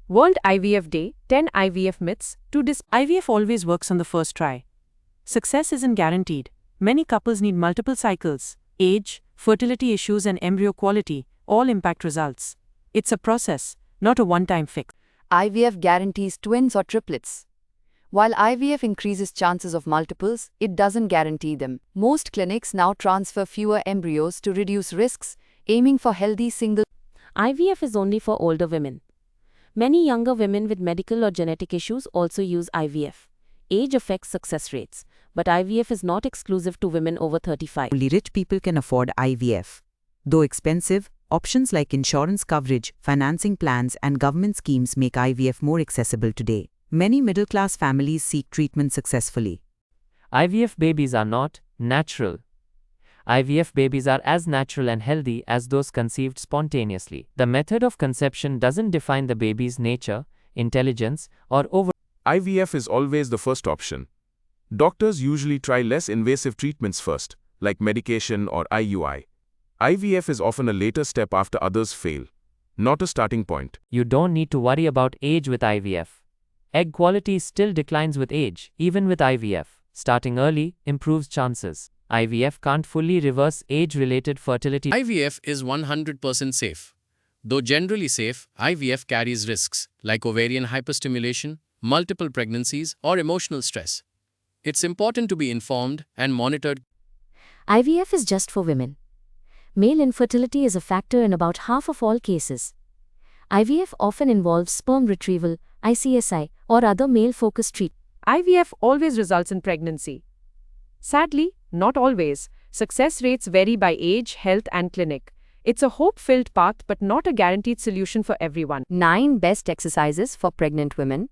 World IVF Day, 10 IVF myths to IVF always works on the first try. Success isn't guaranteed. Many couples need multiple cycles. Age, fertility issues, and embryo quality all impact results. It's a process, not a one-time fix. IVF guarantees twins or triplets. While IVF increases chances of multiples, it doesn't guarantee them. Most clinics now transfer fewer embryos to reduce risks, aiming for healthy single. IVF is only for older women. Many younger women with medical or genetic issues also use IVF. Age affects success rates, but IVF is not exclusive to women over 35. Only rich people can afford IVF. Though expensive, options like insurance coverage, financing plans, and government schemes make IVF more accessible today. Many middle-class families seek treatment successfully. IVF babies are not natural. IVF babies are as natural and healthy as those conceived spontaneously. The method of conception doesn't define the baby's nature, intelligence, or IVF is always the first option. Doctors usually try less invasive treatments first, like medication or IUI. IVF is often a later step after others fail, not a starting point. You don't need to worry about age with IVF. Egg quality still declines with age, even with IVF. Starting early improves chances. IVF can't fully reverse age-related fertility. IVF is 100% safe. Though generally safe, IVF carries risks like ovarian hyperstimulation, multiple pregnancies, or emotional stress. It's important to be informed and monitored. IVF is just for women. Male infertility is a factor in about half of all cases. IVF often involves sperm retrieval, ICSI, or other male-focused treatment. IVF always results in pregnancy. Sadly, not always. Success rates vary by age, health, and clinic. It's a hope-filled path but not a guaranteed solution for everyone. 9 best exercises for pregnant women.